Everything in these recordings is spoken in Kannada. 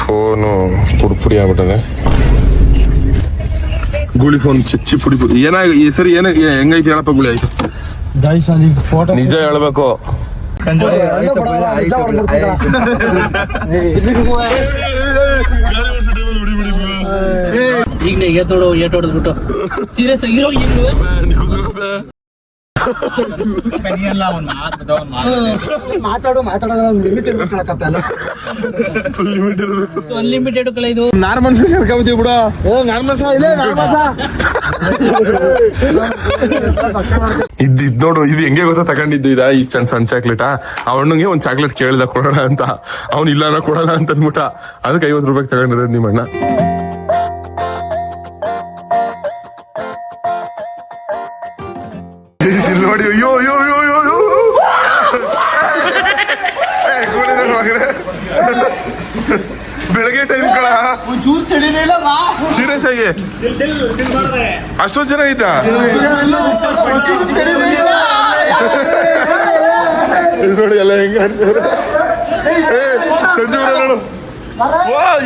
ಫೋನು ಪುಡಿ ಆಗ್ಬಿಟ್ಟದೆ. ಗುಳಿ ಫೋನ್ ಚಿಚ್ಚಿ ಪುಡಿ ಏನಾಗಿ ಸರಿ ಏನ ಹೆಂಗೈತಿ ಹೇಳಪ್ಪ ಗುಳಿ ಆಯ್ತು ನಿಜ ಹೇಳ್ಬೇಕು. ಈಗ ನೋಡು ಏಟ್ ಹೊಡೆದ್ಬಿಟ್ಟು ಸೀರಿಯಸ್ ಆಗಿರೋ ಅನ್ಲಿಮಿಟೆಡ್ ಕಳೆ ಇದು. ನಾರ್ಮಲ್ ಕರ್ಕೊಬತ್ತೀವಿ ಬಿಡ. ಇದ್ ನೋಡು, ಇದು ಹೆಂಗೆ ಗೊತ್ತಾ ತಗೊಂಡಿದ್ದು ಇದ ಈ ಸಣ್ಣ ಚಾಕ್ಲೇಟಾ. ಅವನಿಗೆ ಒಂದ್ ಚಾಕ್ಲೇಟ್ ಕೇಳಿದ ಕೊಡೋಣ ಅಂತ, ಅವ್ನು ಇಲ್ಲ ಕೊಡೋಣ ಅಂತ ಅಂದ್ಬಿಟ್ಟ. ಅದಕ್ಕೆ 50 ರೂಪಾಯಿ ತಗೊಂಡಿರೋದು ನಿಮ್ಮಣ್ಣ. ನೋಡಿ ಅಯ್ಯೋ ಅಯ್ಯೋ ಅಯ್ಯೋ ಅಯ್ಯೋ ಬೆಳಗ್ಗೆ ಟೈಮ್ ಕಳ ಸೀರಿಯಸ್ ಆಗಿ ಅಷ್ಟೊಂದು ಚೆನ್ನಾಗಿದ್ದ. ನೋಡಿ ಎಲ್ಲ ಹೆಂಗ ಸಂಜೆ ನೋಡು.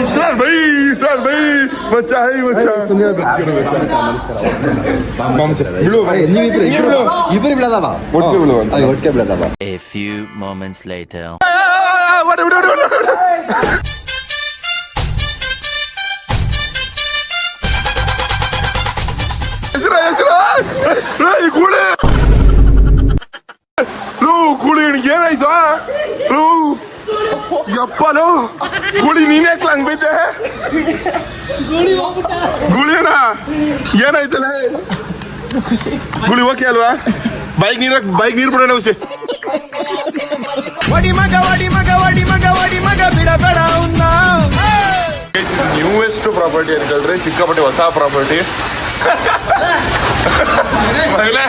ಇಸ್ರಾಲ್ ಬೈ ಬಚ್ಚಾ ಹೈ ಬಚ್ಚಾ A few moments later. ಕೂಳಿ ಏನಾಯ್ತು ಯಪ್ಪನು ಗುಳಿ ನೀನೇ ಹಂಗ್ ಬೈತೆ ಗುಳಿ ಅಣ್ಣ ಏನಾಯ್ತಲ್ಲ ಗುಳಿ ಓಕೆ ಅಲ್ವಾ? ಬೈಕ್ ನೀರ್ ಬಿಡೋಣ ಹುಸಿ. ನ್ಯೂವೆಸ್ಟ್ ಪ್ರಾಪರ್ಟಿ ಅಂತ ಹೇಳಿದ್ರೆ ಸಿಕ್ಕಾಪಟ್ಟೆ ಹೊಸ ಪ್ರಾಪರ್ಟಿ. ಮಗಳೇ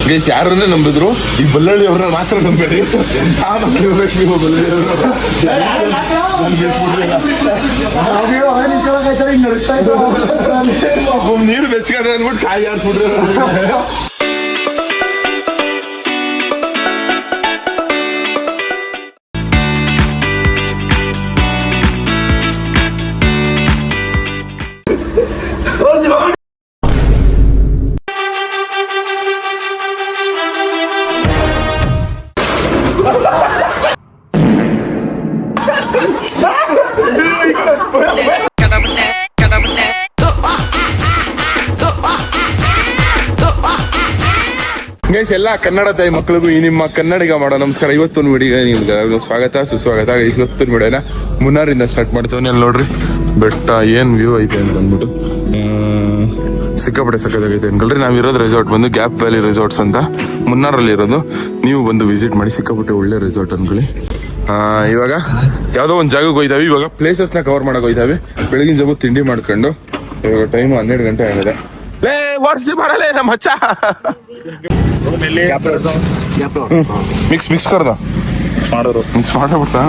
ಗೈಸ್ ಯಾರನ್ನ ನಂಬಿದ್ರು ಈ ಬಳ್ಳಳ್ಳಿ ಅವ್ರನ್ನ ಮಾತ್ರ ನಂಬೇಡಿ. ನೀರು ಬೆಚ್ಚಗದೆ ಅಂದ್ಬಿಟ್ಟು ಕಾಯಿ ಆಡ್ಬಿಡ್ರಿ. ಗೈಸ್ ಎಲ್ಲ ಕನ್ನಡ ತಾಯಿ ಮಕ್ಕಳಿಗೂ ಈ ನಿಮ್ಮ ಕನ್ನಡಿಗ ಮಾಡೋ ನಮಸ್ಕಾರ. ಇವತ್ತೊಂದು ವಿಡಿಯೋ ನಿಮ್ಗೆ ಸ್ವಾಗತ ಸುಸ್ವಾಗತ. ಇವತ್ತೊಂದು ವಿಡಿಯೋನ ಮುನ್ನಾರಿಂದ ಸ್ಟಾರ್ಟ್ ಮಾಡ್ತೇವೆ. ಅಲ್ಲಿ ನೋಡ್ರಿ ಬೆಟ್ಟ ಏನ್ ವ್ಯೂ ಐತೆ ಅಂತ ಅಂದ್ಬಿಟ್ಟು ಸಿಕ್ಕಾಪಟ್ಟೆ ಸಕ್ಕದಾಗೈತೆ ಅನ್ಕೊಳ್ರಿ. ನಾವಿರೋದು ರೆಸಾರ್ಟ್ ಬಂದು ಗ್ಯಾಪ್ ವ್ಯಾಲಿ ರೆಸಾರ್ಟ್ಸ್ ಅಂತ ಮುನ್ನಾರಲ್ಲಿ ಇರೋದು. ನೀವು ಬಂದು ವಿಸಿಟ್ ಮಾಡಿ, ಸಿಕ್ಕಾಪಟ್ಟೆ ಒಳ್ಳೆ ರೆಸಾರ್ಟ್ ಅನ್ಕೊಳ್ಳಿ. ಇವಾಗ ಯಾವುದೋ ಒಂದು ಜಾಗಕ್ಕೆ ಹೋಯ್ತಾವೆ. ಇವಾಗ ಪ್ಲೇಸಸ್ನ ಕವರ್ ಮಾಡಕ್ ಹೋಯ್ತಾವೆ. ಬೆಳಗಿನ ಜಾವ ತಿಂಡಿ ಮಾಡ್ಕೊಂಡು ಇವಾಗ ಟೈಮ್ 12 ಗಂಟೆ ಆಗಿದೆ. ವರ್ಷಿ ಬರಲೇ ನಮ್ಮ ಹಚ್ಚ ಮಿಕ್ಸ್ ಕರ್ದ ಮಾಡೋರು ಮಿಕ್ಸ್ ಮಾಡಬಿಡ್ತಾ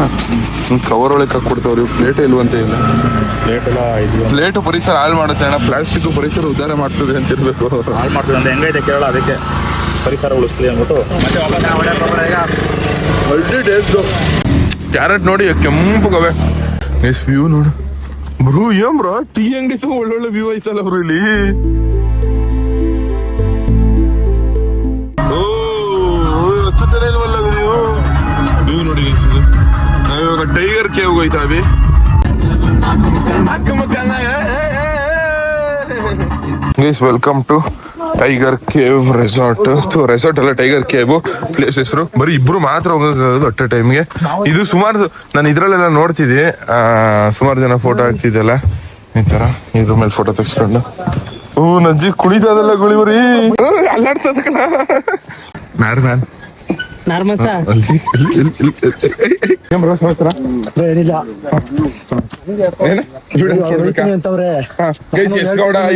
ಕವರ್ ಒಳಗೆ ಹಾಕ್ಬಿಡ್ತಾವ್ರಿ. ಪ್ಲೇಟ್ ಇಲ್ವಂತ ಇಲ್ಲ. ಪ್ಲೇಟ್ ಪರಿಸರ ಹಾಳು ಮಾಡುತ್ತೆ ಅಣ್ಣ. ಪ್ಲಾಸ್ಟಿಕ್ ಪರಿಸರ ಉದ್ಧಾರ ಮಾಡ್ತದೆ ಅಂತ ಇರ್ಬೇಕು. ಹಾಳು ಮಾಡ್ತದೆ ಅಂತ ಹೆಂಗೈತೆ ಕೇರಳ, ಅದಕ್ಕೆ ಪರಿಸರ ಉಳಿಸ್ಲಿ ಅಂದ್ಬಿಟ್ಟು. ಕ್ಯಾರೆಟ್ ನೋಡಿ ಕೆಂಪಗವೆ. ಎಸ್ ವ್ಯೂ ನೋಡು ಬ್ರೂ. ಏನ್ ಬ್ರೋ ಟೀ ಅಂಗಡಿ ಒಳ್ಳೊಳ್ಳೆ ವ್ಯೂ ಐತಲ್ಲ ಬ್ರೋ ಇಲ್ಲಿ. ನೀವು ನೋಡಿ ನಾವಿವಾಗ ಟೈಗರ್ ಕೇವ್ ಹೋಯ್ತಾವಿ. Guys welcome to Tiger Cave resort. Resort ಅಲ್ಲ, ಟೈಗರ್ ಕೇವ್ ಪ್ಲೇಸ್ ಹೆಸರು. ಬರೀ ಇಬ್ರು ಮಾತ್ರ ಹೋಗೋದು ಅಟ್ ಟೈಮ್ಗೆ. ಇದು ಸುಮಾರು ನಾನು ಇದ್ರಲ್ಲೆಲ್ಲ ನೋಡ್ತಿದ್ದೆ, ಸುಮಾರು ಜನ ಫೋಟೋ ಹಾಕ್ತಿದ್ದೆಲ್ಲ ಈ ತರ ಇದ್ರ ಮೇಲೆ ಫೋಟೋ ತೆಗ್ಸ್ಕೊಂಡು. ನಜ್ಜಿ ಕುಣಿತದಲ್ಲ ಗುಳಿವರಿ ಅಲ್ಲಾಡ್ತದ ಕಣ. ಮ್ಯಾನ್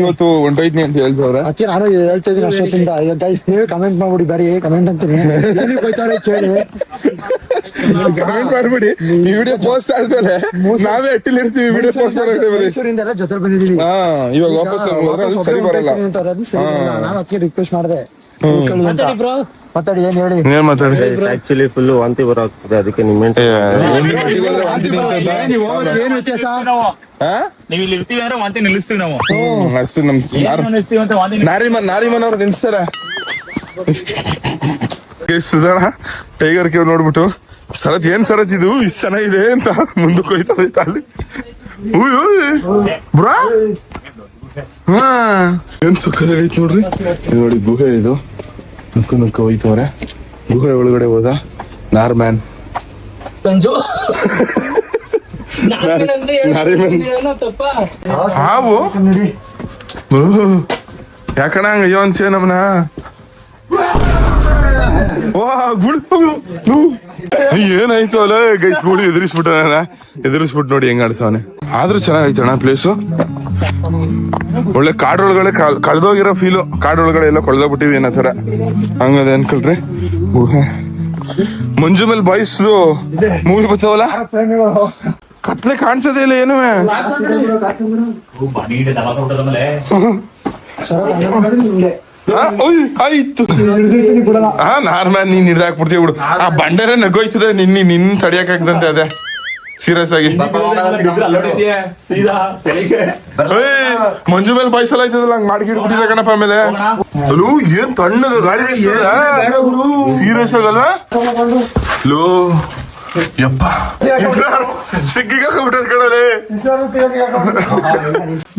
ಇವತ್ತು ಹೊಂಟೋಯ್ತೀನಿ ಅಂತ ಹೇಳ್ತವ್ರೆ. ನಾನು ಹೇಳ್ತಾ ಇದೀನಿ ಅಷ್ಟೊತ್ತಿಂದ. ಗೈಸ್ ನೀವೇ ಕಮೆಂಟ್ ಮಾಡ್ಬಿಡಿ, ಬೇಡ ಕಮೆಂಟ್ ಅಂತೀನಿ. ಹೋಯ್ತವ್ರೆ ಕೇಳಿ. ಕಮೆಂಟ್ ಮಾಡ್ಬಿಡಿ ಈ ವಿಡಿಯೋ ಪೋಸ್ಟ್ ಆದ್ಮೇಲೆ ನಾವೇ ಅಟ್ಟಿಲ್ ಇರ್ತೀವಿ ವಿಡಿಯೋ ಪೋಸ್ಟ್ ಮಾಡೋಕೆ ಮೈಸೂರಿಂದ ಜೊತೆ ಬಂದಿದೀವಿ. ಹಾ ಇವಾಗ ವಾಪಸ್ ಹೋದ್ರೆ ಅದು ಸರಿ ಬರಲ್ಲ. ನಾನು ಅದಕ್ಕೆ ರಿಕ್ವೆಸ್ಟ್ ಮಾಡಿದೆ. ಬ್ರೋ ಮಾತಾಡಿ, ಏನ್ ಹೇಳಿ. ಏನ್ ಮಾತಾಡಿ ಆಕ್ಚುಲಿ ಫುಲ್ ವಾಂತಿ ಬರೋಗ್ತದೆ, ಅದಕ್ಕೆ ನಿಮ್ಮ ಏನ್ ವ್ಯತ್ಯಾಸ? ನೀವ್ ಇಲ್ಲಿ ಇರ್ತೀವಿ ಅಂದ್ರೆ ವಾಂತಿ ನಿಲ್ಲಿಸ್ತೀವಿ ನಾವು. ಅಷ್ಟು ನಮ್ ನಿಲ್ಲಿಸ್ತೀವಿ ಅಂತ ವಾಂತಿ ನಾರಿಮನ್ ಅವ್ರು ನಿಲ್ಸ್ತಾರ. ಸುಧಾಣ ಟೈಗರ್ ಕೇವ್ ನೋಡ್ಬಿಟ್ಟು ಸರತ್ ಏನ್ ಸರತ್ ಇದು ಇಷ್ಟ ಚೆನ್ನಾಗಿದೆ ಅಂತ ಮುಂದಕ್ಕೆ ಹೋಯ್ತಾ ಅಲ್ಲಿ. ಬ್ರಾ ಹಾ ಏನ್ ಸುಖದೈತ್ ನೋಡ್ರಿ. ಇದು ನೋಡಿ ಗುಹೆ, ಇದು ನುಕ್ಕ ಹೋಯ್ತವ್ರೆ. ಗುಹೆ ಒಳಗಡೆ ಹೋದ ನಾರ್ಮ್ಯಾನ್ ಸಂಜು ತಪ್ಪ ಹಾವು ಯಾಕಣ ಅಯ್ಯೋ ಅನ್ಸೇ ನಮ್ನ. ಏನಾಯ್ತು ಅಲ್ಲ ಗೈಸ್ ಗುಡಿ ಎದುರಿಸ್ಬಿಟ್ಟು ನೋಡಿ ಹೆಂಗ್ ಆಡ್ತಾವನೆ. ಆದ್ರೂ ಚೆನ್ನಾಗೈತಣ್ಣ ಪ್ಲೇಸು. ಒಳ್ಳೆ ಕಾಡೊಳಗಡೆ ಕಳ್ದೋಗಿರೋ ಫೀಲು. ಕಾಡೊಳಗಡೆ ಎಲ್ಲ ಕಳ್ದೋಗ್ಬಿಟ್ಟಿವಿ ಅನ್ನೋ ತರ ಹಂಗದ ಅನ್ಕೊಳ್ರಿ. ಮಂಜು ಮೇಲೆ ಬಾಯ್ಸ್ ಮೂವಿ ಬರ್ತಾವಲ್ಲ, ಕತ್ಲೆ ಕಾಣಿಸೋದೇ ಇಲ್ಲ ಏನು. ಆಯ್ತು ನಾರ್ಮಲ್ ನೀನ್ ಹಿಡ್ದಾಕ್ಬಿಡ್ತೀವಿ ಬಿಡು. ಆ ಬಂಡರೆ ನಗೋಯ್ತದೆ ನಿನ್ ತಡಿಯಕ್ ಆಗ್ದಂತೆ. ಅದೇ ಸೀರಿಯಸ್ ಆಗಿ ಮಂಜು ಮೇಲೆ ಬಾಯ್ಸಲ್ಲ ಆಯ್ತದಲ್ಲ, ಹಂಗ್ ಮಾಡಿ ಗಿಡ್ಬಿಟ್ಟಿದೆ ಕಣಪ್ಪ. ಆಮೇಲೆ ಅಲೋ ಏನ್ ತಣ್ಣಗ ಗಾಳಿ ಸೀರಿಯಸ್ ಆಗಲ್ವಾ ಲೋ ಯಪ್ಪ ಸಿಗ್ಗಿಗಾಗ್ಬಿಟ್ಟದ ಕಣಲೆ.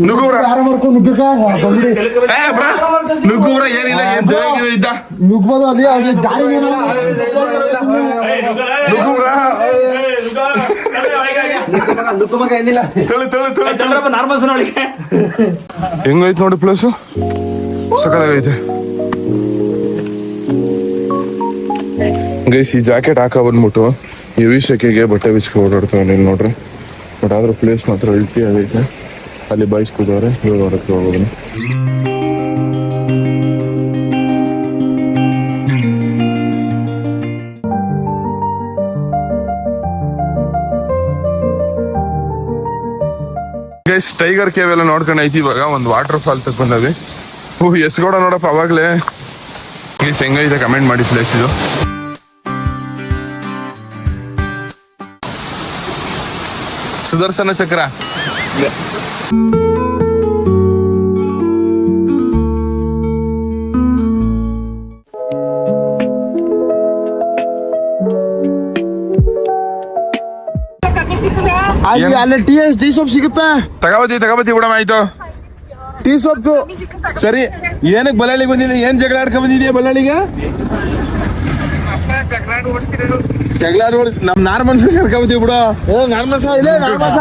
ನುಗ್ಗುಬ್ರ ಏನಿಲ್ಲ, ಏನ್ ಇದ್ದ ನುಗ್ಬೋದು ಅಲ್ಲಿ ಅವ್ರಿಗೆ ದಾರಿ ನುಗ್ಗುಬ್ರ ಹೆಂಗೈತ್ ನೋಡಿ ಪ್ಲೇಸು, ಸಕ್ಕದಾಗೈತೆ ಗೈಸ್. ಈ ಜಾಕೆಟ್ ಹಾಕ ಬಂದ್ಬಿಟ್ಟು ಹೆವಿ ಸೆಕೆಗೆ ಬಟ್ಟೆ ಬಿಚ್ಕೊ ಓಡಾಡ್ತಾವೆ ನೀನು ನೋಡ್ರಿ. ಬಟ್ ಆದ್ರೂ ಪ್ಲೇಸ್ ಮಾತ್ರ ಅಲ್ಟಿ ಆಗೈತೆ. ಅಲ್ಲಿ ಬಾಯ್ಸ್ ಕೂದವ್ರೆ, ಇವಾಗ ಹೊರಕ್ಕೆ ಹೋಗೋದು. ಗೈಸ್ ಟೈಗರ್ ಕೇವ್ ಎಲ್ಲ ನೋಡ್ಕೊಂಡು ಐತಿ. ಇವಾಗ ಒಂದು ವಾಟರ್ ಫಾಲ್ ತಗೊಂಡವಿ. ಎಸ್ಗೋಡ ನೋಡಪ್ಪ ಅವಾಗ್ಲೇ. ಗೈಸ್ ಹೆಂಗೈತೆ ಕಮೆಂಟ್ ಮಾಡಿ ಪ್ಲೇಸ್ ಇದು. ಸುದರ್ಶನ ಚಕ್ರ ಅಲ್ಲಿ ಟೀ ಸೋಪ್ ಸಿಗುತ್ತೆ. ತಗೋಬತ್ತಿ ಬಿಡಮ್ಮ. ಆಯ್ತು ಟೀ ಸೋಪ್ ಸರಿ. ಏನಕ್ಕೆ ಬಳ್ಳಾಳಿಗೆ ಬಂದಿದೆ? ಏನ್ ಜಗಳ ಆಡ್ಕೊಂಡ್ ಬಂದಿದ್ಯಾ ಬಳ್ಳಾಳಿಗೆ? ಜಗಳ ಆಡ್ಬೋದು. ನಮ್ ನಾರ್ಮಲ್ ಕರ್ಕೊಬತ್ತೀವಿ ಬಿಡು. ನಾರ್ಮಸ ಇದೆ, ನಾರ್ಮಸ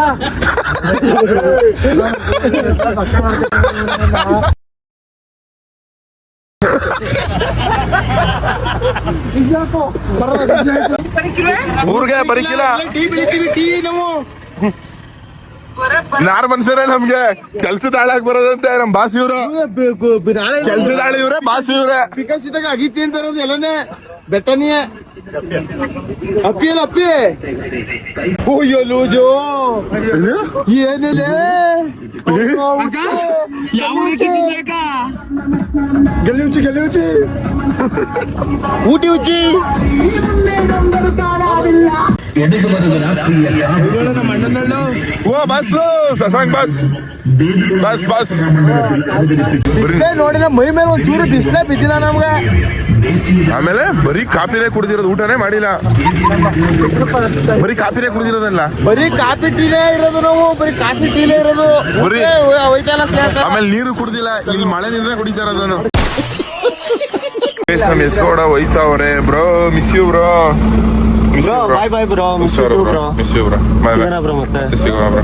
ಊರ್ಗೆ ಬರೀಕಿಲ್ಲ ನಾರ್ ಮನ್ಸರೇ. ನಮ್ಗೆ ಕೆಲ್ಸದ ಹಾಳಾಗ್ ಬರೋದಂತೆ ನಮ್ ಬಾಸ್ ಇವ್ರು. ಕೆಲ್ಸದ ಹಾಳು ಇವ್ರೆ, ಬಾಸ್ ಇವ್ರೆ. ವಿಕಸಿತಾಗ ಅಗಿತಿ ಅಂತ ಎಲ್ಲನೇ ಬೆಟ್ಟನಿಯೇ ಅಪ್ಪಿ ಅಲ್ಲ ಅಪ್ಪಿ. ಅಯ್ಯೋ ಲೂಜು ಏನಿದೆ ಗಲ್ಲಿ ಉಚ್ಚಿ ಊಟಿ ಉಚ್ಚಿ. ಓ ಬಸ್ ಸಸಾಂಗ್ ಬಸ್ ನೋಡಿದ್ರೆ ಮೈ ಮೇಲೆ ಒಂದ್ ಚೂರು ಬಿಸ್ಲೇ ಬಿದ್ದಿಲ್ಲ ನಮ್ಗೆ. ಆಮೇಲೆ ಬರೀ ಕಾಪಿನೇ ಕುಡ್ದಿರೋದು, ಊಟನೇ ಮಾಡಿಲ್ಲ. ಬರೀ ಕಾಪಿನೇ ಕುಡ್ದಿರೋದಲ್ಲ, ಬರೀ ಕಾಫಿ ಟೀನೇ ಇರೋದು. ನಾವು ಬರೀ ಕಾಫಿ ಟೀನೇ ಇರೋದು. ಬರೀ ಹೋಯ್ತಲ್ಲ ಆಮೇಲೆ ನೀರು ಕುಡ್ದಿಲ್ಲ. ಇಲ್ಲಿ ಮಳೆ ನೀರೇ ಕುಡಿತಾರ ಅದನ್ನು. ನಮ್ ಎಸ್ಕೋಡ ಹೋಯ್ತಾವ್ರೆ. Bro miss you bro. Bye bye bro. Miss you bro. Bye bye. Bro ಮತ್ತೆ ಸಿಗೋಣ ಬ್ರೋ.